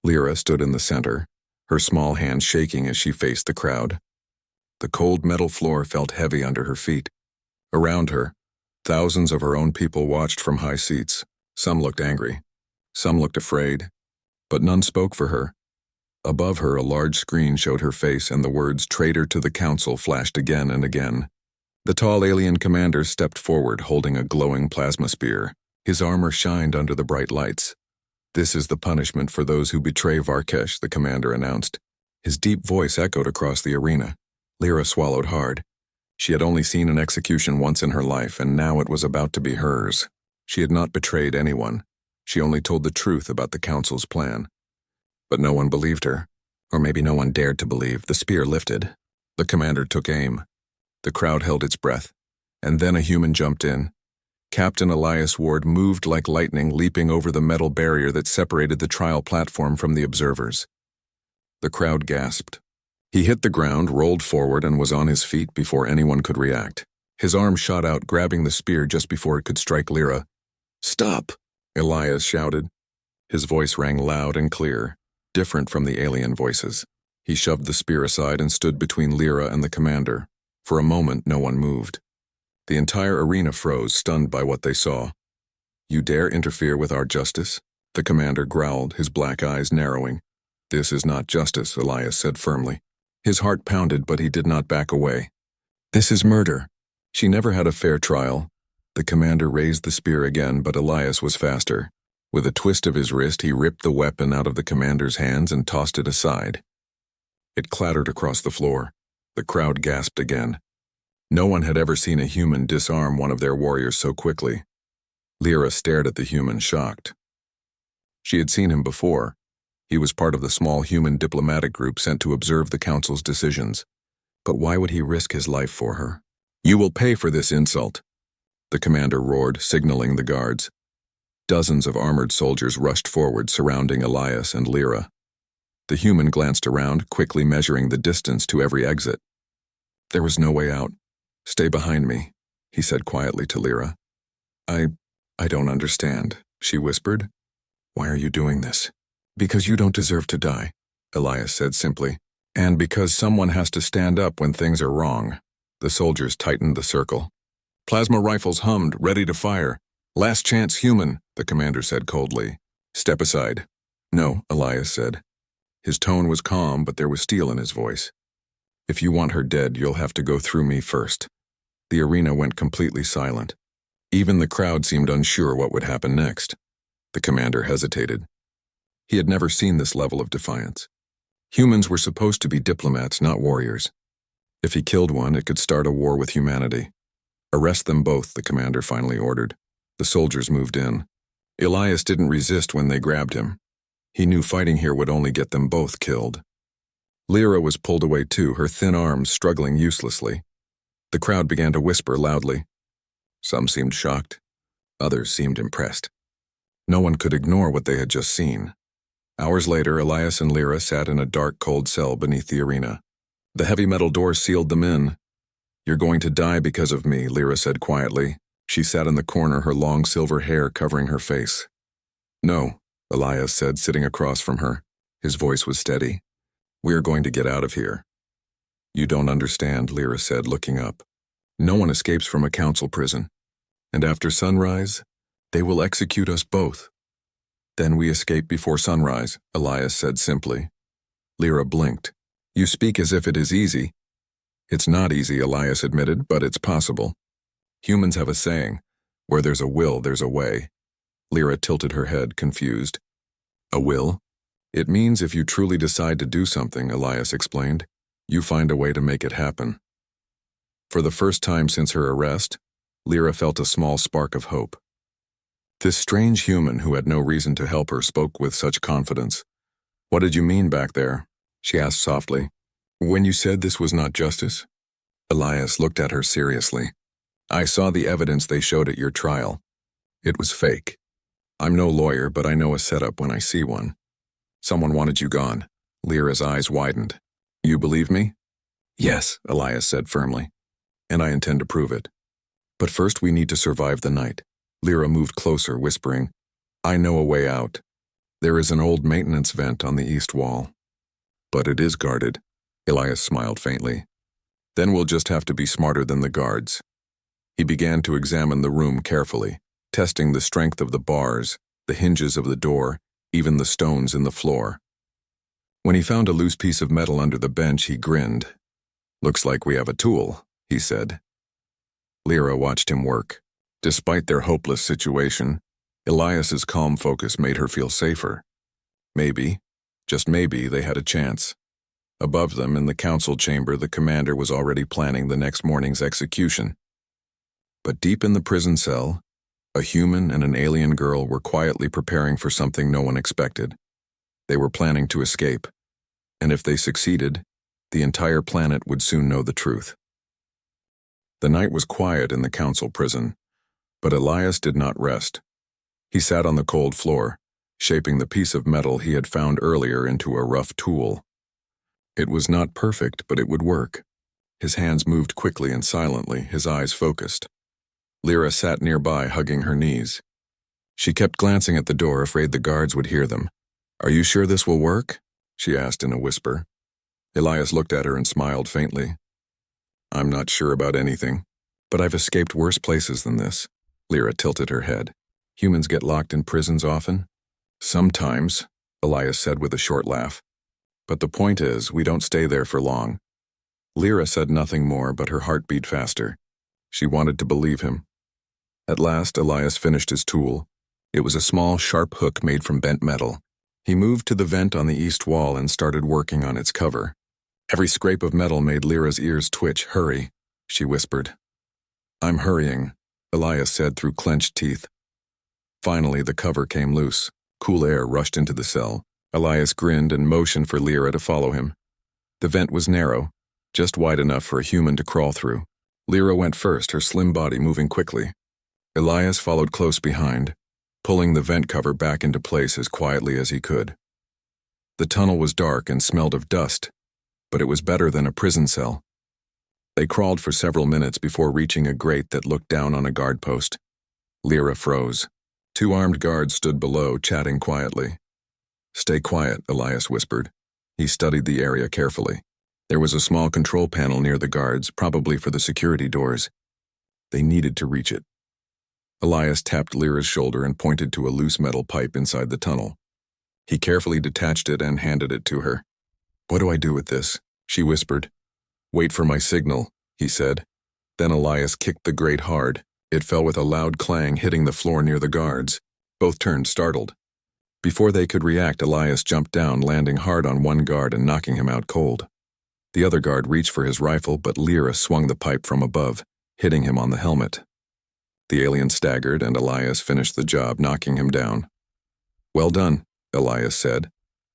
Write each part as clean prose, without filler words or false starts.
Lyra stood in the center, her small hands shaking as she faced the crowd. The cold metal floor felt heavy under her feet. Around her, thousands of her own people watched from high seats. Some looked angry, some looked afraid, but none spoke for her. Above her, a large screen showed her face, and the words "Traitor to the Council" flashed again and again. The tall alien commander stepped forward, holding a glowing plasma spear. His armor shined under the bright lights. "This is the punishment for those who betray Varkesh," the commander announced. His deep voice echoed across the arena. Lyra swallowed hard. She had only seen an execution once in her life, and now it was about to be hers. She had not betrayed anyone. She only told the truth about the Council's plan. But no one believed her. Or maybe no one dared to believe. The spear lifted. The commander took aim. The crowd held its breath. And then a human jumped in. Captain Elias Ward moved like lightning, leaping over the metal barrier that separated the trial platform from the observers. The crowd gasped. He hit the ground, rolled forward, and was on his feet before anyone could react. His arm shot out, grabbing the spear just before it could strike Lyra. "Stop!" Elias shouted. His voice rang loud and clear, different from the alien voices. He shoved the spear aside and stood between Lyra and the commander. For a moment, no one moved. The entire arena froze, stunned by what they saw. "You dare interfere with our justice?" The commander growled, his black eyes narrowing. "This is not justice," Elias said firmly. His heart pounded, but he did not back away. "This is murder. She never had a fair trial." The commander raised the spear again, but Elias was faster. With a twist of his wrist, he ripped the weapon out of the commander's hands and tossed it aside. It clattered across the floor. The crowd gasped again. No one had ever seen a human disarm one of their warriors so quickly. Lyra stared at the human, shocked. She had seen him before. He was part of the small human diplomatic group sent to observe the Council's decisions. But why would he risk his life for her? "You will pay for this insult," the commander roared, signaling the guards. Dozens of armored soldiers rushed forward, surrounding Elias and Lyra. The human glanced around, quickly measuring the distance to every exit. There was no way out. "Stay behind me," he said quietly to Lyra. I don't understand," she whispered. "Why are you doing this?" "Because you don't deserve to die," Elias said simply. "And because someone has to stand up when things are wrong." The soldiers tightened the circle. Plasma rifles hummed, ready to fire. "Last chance, human," the commander said coldly. "Step aside." "No," Elias said. His tone was calm, but there was steel in his voice. "If you want her dead, you'll have to go through me first." The arena went completely silent. Even the crowd seemed unsure what would happen next. The commander hesitated. He had never seen this level of defiance. Humans were supposed to be diplomats, not warriors. If he killed one, it could start a war with humanity. "Arrest them both," the commander finally ordered. The soldiers moved in. Elias didn't resist when they grabbed him. He knew fighting here would only get them both killed. Lyra was pulled away too, her thin arms struggling uselessly. The crowd began to whisper loudly. Some seemed shocked. Others seemed impressed. No one could ignore what they had just seen. Hours later, Elias and Lyra sat in a dark, cold cell beneath the arena. The heavy metal door sealed them in. "You're going to die because of me," Lyra said quietly. She sat in the corner, her long silver hair covering her face. "No," Elias said, sitting across from her. His voice was steady. "We are going to get out of here." "You don't understand," Lyra said, looking up. "No one escapes from a council prison. And after sunrise, they will execute us both." "Then we escape before sunrise," Elias said simply. Lyra blinked. "You speak as if it is easy." "It's not easy," Elias admitted, "but it's possible. Humans have a saying, where there's a will, there's a way." Lyra tilted her head, confused. "A will?" "It means if you truly decide to do something," Elias explained, "you find a way to make it happen." For the first time since her arrest, Lyra felt a small spark of hope. This strange human who had no reason to help her spoke with such confidence. "What did you mean back there?" she asked softly. "When you said this was not justice?" Elias looked at her seriously. "I saw the evidence they showed at your trial. It was fake. I'm no lawyer, but I know a setup when I see one. Someone wanted you gone." Lyra's eyes widened. "You believe me?" "Yes," Elias said firmly. "And I intend to prove it. But first we need to survive the night." Lyra moved closer, whispering, "I know a way out." There is an old maintenance vent on the east wall. But it is guarded. Elias smiled faintly. Then we'll just have to be smarter than the guards. He began to examine the room carefully, testing the strength of the bars, the hinges of the door, even the stones in the floor. When he found a loose piece of metal under the bench, he grinned. "Looks like we have a tool," he said. Lyra watched him work. Despite their hopeless situation, Elias's calm focus made her feel safer. Maybe, just maybe, they had a chance. Above them, in the council chamber, the commander was already planning the next morning's execution. But deep in the prison cell, a human and an alien girl were quietly preparing for something no one expected. They were planning to escape, and if they succeeded, the entire planet would soon know the truth. The night was quiet in the council prison, but Elias did not rest. He sat on the cold floor, shaping the piece of metal he had found earlier into a rough tool. It was not perfect, but it would work. His hands moved quickly and silently, his eyes focused. Lyra sat nearby, hugging her knees. She kept glancing at the door, afraid the guards would hear them. "Are you sure this will work?" she asked in a whisper. Elias looked at her and smiled faintly. "I'm not sure about anything, but I've escaped worse places than this." Lyra tilted her head. "Humans get locked in prisons often?" "Sometimes," Elias said with a short laugh. "But the point is, we don't stay there for long." Lyra said nothing more, but her heart beat faster. She wanted to believe him. At last, Elias finished his tool. It was a small, sharp hook made from bent metal. He moved to the vent on the east wall and started working on its cover. Every scrape of metal made Lyra's ears twitch. "Hurry," she whispered. "I'm hurrying," Elias said through clenched teeth. Finally, the cover came loose. Cool air rushed into the cell. Elias grinned and motioned for Lyra to follow him. The vent was narrow, just wide enough for a human to crawl through. Lyra went first, her slim body moving quickly. Elias followed close behind, pulling the vent cover back into place as quietly as he could. The tunnel was dark and smelled of dust, but it was better than a prison cell. They crawled for several minutes before reaching a grate that looked down on a guard post. Lyra froze. Two armed guards stood below, chatting quietly. "Stay quiet," Elias whispered. He studied the area carefully. There was a small control panel near the guards, probably for the security doors. They needed to reach it. Elias tapped Lyra's shoulder and pointed to a loose metal pipe inside the tunnel. He carefully detached it and handed it to her. "What do I do with this?" she whispered. "Wait for my signal," he said. Then Elias kicked the grate hard. It fell with a loud clang, hitting the floor near the guards. Both turned, startled. Before they could react, Elias jumped down, landing hard on one guard and knocking him out cold. The other guard reached for his rifle, but Lyra swung the pipe from above, hitting him on the helmet. The alien staggered, and Elias finished the job, knocking him down. "Well done," Elias said,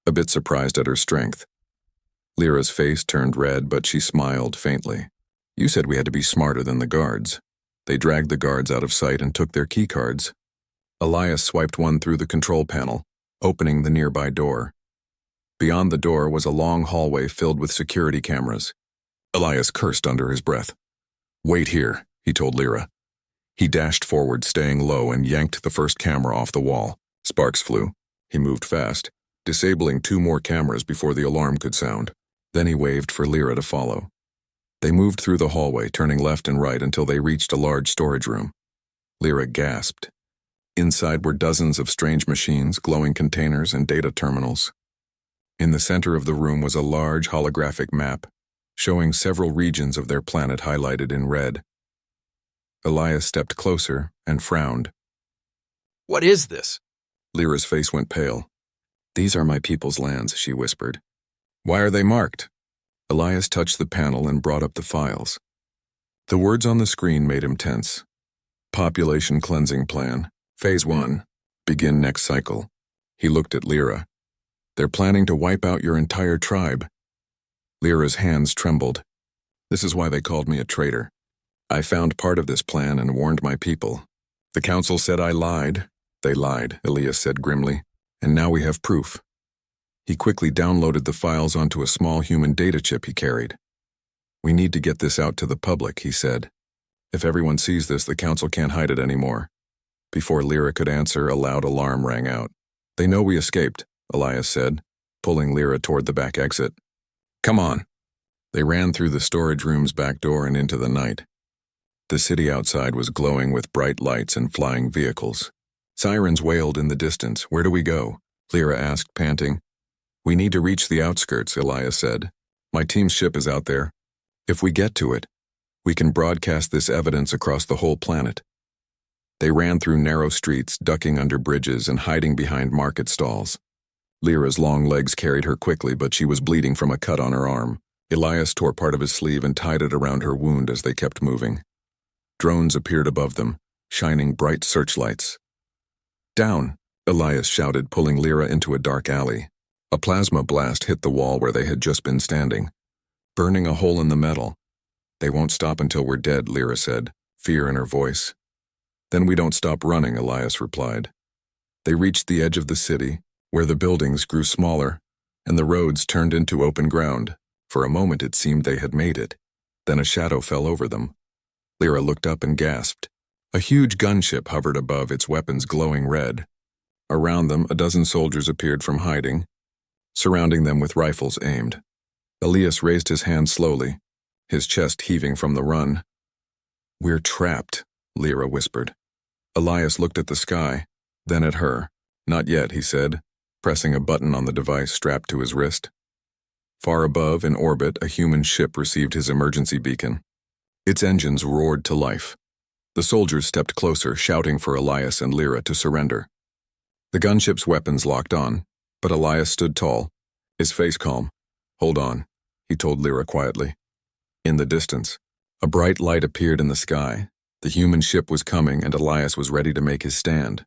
a bit surprised at her strength. Lyra's face turned red, but she smiled faintly. "You said we had to be smarter than the guards." They dragged the guards out of sight and took their key cards. Elias swiped one through the control panel, opening the nearby door. Beyond the door was a long hallway filled with security cameras. Elias cursed under his breath. "Wait here," he told Lyra. He dashed forward, staying low, and yanked the first camera off the wall. Sparks flew. He moved fast, disabling 2 more cameras before the alarm could sound. Then he waved for Lyra to follow. They moved through the hallway, turning left and right until they reached a large storage room. Lyra gasped. Inside were dozens of strange machines, glowing containers, and data terminals. In the center of the room was a large holographic map, showing several regions of their planet highlighted in red. Elias stepped closer and frowned. "What is this?" Lyra's face went pale. "These are my people's lands," she whispered. "Why are they marked?" Elias touched the panel and brought up the files. The words on the screen made him tense. "Population Cleansing Plan. Phase 1. Begin next cycle." He looked at Lyra. "They're planning to wipe out your entire tribe." Lyra's hands trembled. "This is why they called me a traitor. I found part of this plan and warned my people. The council said I lied." "They lied," Elias said grimly. "And now we have proof." He quickly downloaded the files onto a small human data chip he carried. "We need to get this out to the public," he said. "If everyone sees this, the council can't hide it anymore." Before Lyra could answer, a loud alarm rang out. They know we escaped, Elias said, pulling Lyra toward the back exit. Come on. They ran through the storage room's back door and into the night. The city outside was glowing with bright lights and flying vehicles. Sirens wailed in the distance. Where do we go? Lyra asked, panting. We need to reach the outskirts, Elias said. My team's ship is out there. If we get to it, we can broadcast this evidence across the whole planet. They ran through narrow streets, ducking under bridges and hiding behind market stalls. Lyra's long legs carried her quickly, but she was bleeding from a cut on her arm. Elias tore part of his sleeve and tied it around her wound as they kept moving. Drones appeared above them, shining bright searchlights. Down, Elias shouted, pulling Lyra into a dark alley. A plasma blast hit the wall where they had just been standing, burning a hole in the metal. They won't stop until we're dead, Lyra said, fear in her voice. Then we don't stop running, Elias replied. They reached the edge of the city, where the buildings grew smaller, and the roads turned into open ground. For a moment it seemed they had made it. Then a shadow fell over them. Lyra looked up and gasped. A huge gunship hovered above, its weapons glowing red. Around them, a dozen soldiers appeared from hiding, surrounding them with rifles aimed. Elias raised his hand slowly, his chest heaving from the run. We're trapped, Lyra whispered. Elias looked at the sky, then at her. Not yet, he said, pressing a button on the device strapped to his wrist. Far above, in orbit, a human ship received his emergency beacon. Its engines roared to life. The soldiers stepped closer, shouting for Elias and Lyra to surrender. The gunship's weapons locked on, but Elias stood tall, his face calm. Hold on, he told Lyra quietly. In the distance, a bright light appeared in the sky. The human ship was coming, and Elias was ready to make his stand.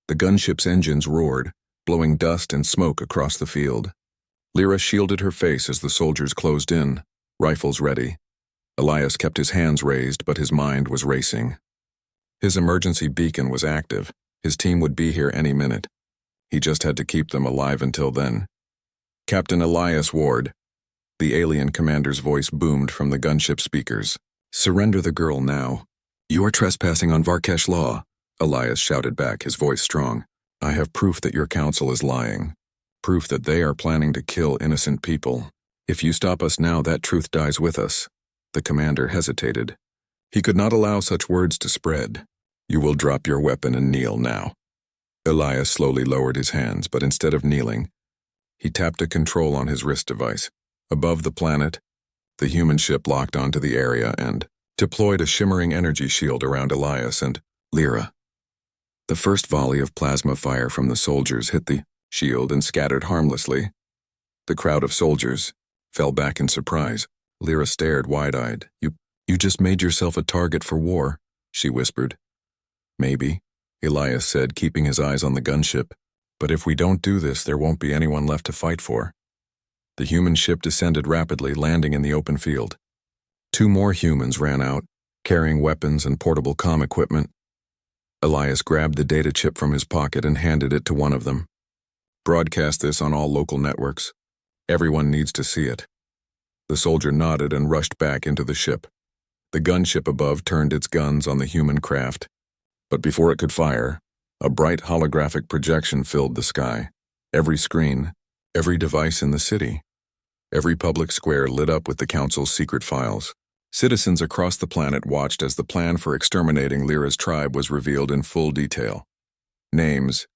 The gunship's engines roared, blowing dust and smoke across the field. Lyra shielded her face as the soldiers closed in, rifles ready. Elias kept his hands raised, but his mind was racing. His emergency beacon was active. His team would be here any minute. He just had to keep them alive until then. Captain Elias Ward. The alien commander's voice boomed from the gunship speakers. Surrender the girl now. You are trespassing on Varkesh law, Elias shouted back, his voice strong. I have proof that your council is lying. Proof that they are planning to kill innocent people. If you stop us now, that truth dies with us. The commander hesitated. He could not allow such words to spread. You will drop your weapon and kneel now. Elias slowly lowered his hands, but instead of kneeling, he tapped a control on his wrist device. Above the planet, the human ship locked onto the area and deployed a shimmering energy shield around Elias and Lyra. The first volley of plasma fire from the soldiers hit the shield and scattered harmlessly. The crowd of soldiers fell back in surprise. Lyra stared wide-eyed. You just made yourself a target for war, she whispered. Maybe, Elias said, keeping his eyes on the gunship. But if we don't do this, there won't be anyone left to fight for. The human ship descended rapidly, landing in the open field. 2 more humans ran out, carrying weapons and portable comm equipment. Elias grabbed the data chip from his pocket and handed it to one of them. Broadcast this on all local networks. Everyone needs to see it. The soldier nodded and rushed back into the ship. The gunship above turned its guns on the human craft. But before it could fire, a bright holographic projection filled the sky. Every screen, every device in the city, every public square lit up with the council's secret files. Citizens across the planet watched as the plan for exterminating Lyra's tribe was revealed in full detail. Names,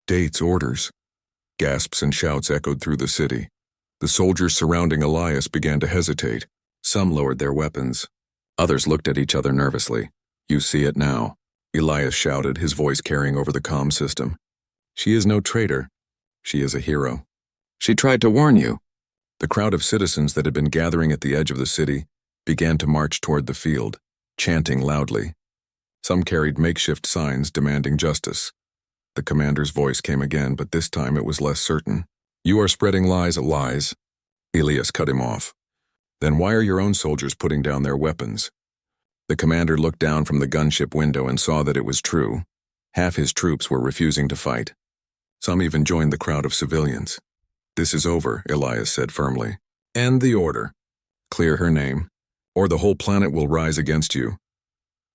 dates, orders. Gasps and shouts echoed through the city. The soldiers surrounding Elias began to hesitate. Some lowered their weapons. Others looked at each other nervously. You see it now, Elias shouted, his voice carrying over the comm system. She is no traitor. She is a hero. She tried to warn you. The crowd of citizens that had been gathering at the edge of the city began to march toward the field, chanting loudly. Some carried makeshift signs demanding justice. The commander's voice came again, but this time it was less certain. You are spreading lies, Elias cut him off. Then why are your own soldiers putting down their weapons? The commander looked down from the gunship window and saw that it was true. Half his troops were refusing to fight. Some even joined the crowd of civilians. This is over, Elias said firmly. End the order. Clear her name, or the whole planet will rise against you.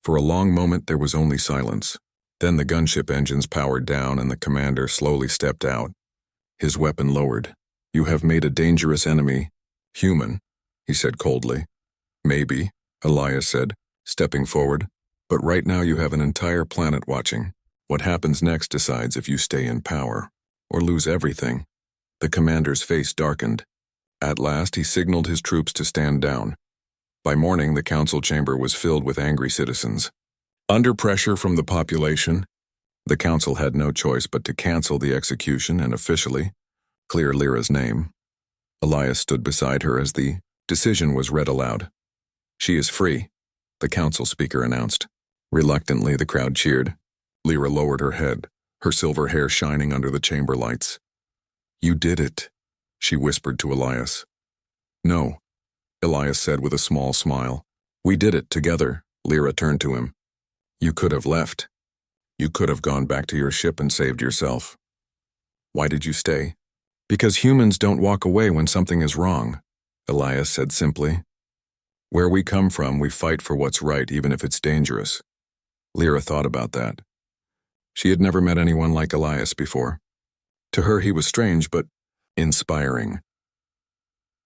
For a long moment there was only silence. Then the gunship engines powered down and the commander slowly stepped out, his weapon lowered. "You have made a dangerous enemy. Human," he said coldly. "Maybe," Elias said, stepping forward. "But right now you have an entire planet watching. What happens next decides if you stay in power or lose everything." The commander's face darkened. At last he signaled his troops to stand down. By morning, the council chamber was filled with angry citizens. Under pressure from the population, the council had no choice but to cancel the execution and officially clear Lyra's name. Elias stood beside her as the decision was read aloud. "She is free," the council speaker announced. Reluctantly, the crowd cheered. Lyra lowered her head, her silver hair shining under the chamber lights. "You did it," she whispered to Elias. "No," Elias said with a small smile. "We did it together." Lyra turned to him. "You could have left. You could have gone back to your ship and saved yourself." "Why did you stay?" "Because humans don't walk away when something is wrong," Elias said simply. "Where we come from, we fight for what's right even if it's dangerous." Lyra thought about that. She had never met anyone like Elias before. To her he was strange but inspiring.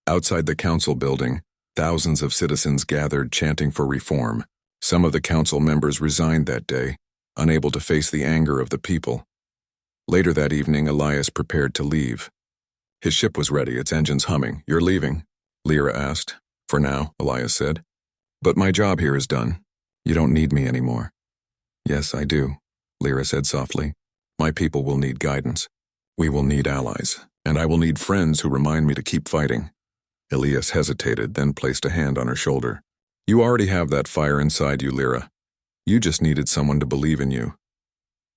Outside the council building, thousands of citizens gathered chanting for reform. Some of the council members resigned that day, unable to face the anger of the people. Later that evening, Elias prepared to leave. His ship was ready, its engines humming. "You're leaving?" Lyra asked. "For now," Elias said. "But my job here is done. You don't need me anymore." "Yes, I do," Lyra said softly. "My people will need guidance. We will need allies, and I will need friends who remind me to keep fighting." Elias hesitated, then placed a hand on her shoulder. "You already have that fire inside you, Lyra. You just needed someone to believe in you."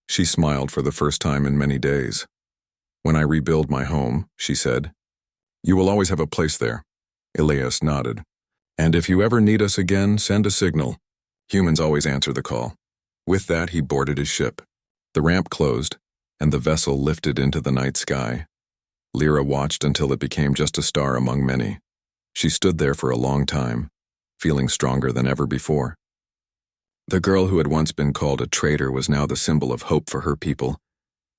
She smiled for the first time in many days. "When I rebuild my home," she said, "you will always have a place there." Elias nodded. "And if you ever need us again, send a signal. Humans always answer the call." With that, he boarded his ship. The ramp closed, and the vessel lifted into the night sky. Lyra watched until it became just a star among many. She stood there for a long time, feeling stronger than ever before. The girl who had once been called a traitor was now the symbol of hope for her people.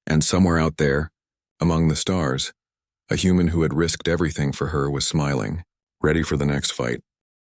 And somewhere out there, among the stars, a human who had risked everything for her was smiling, ready for the next fight.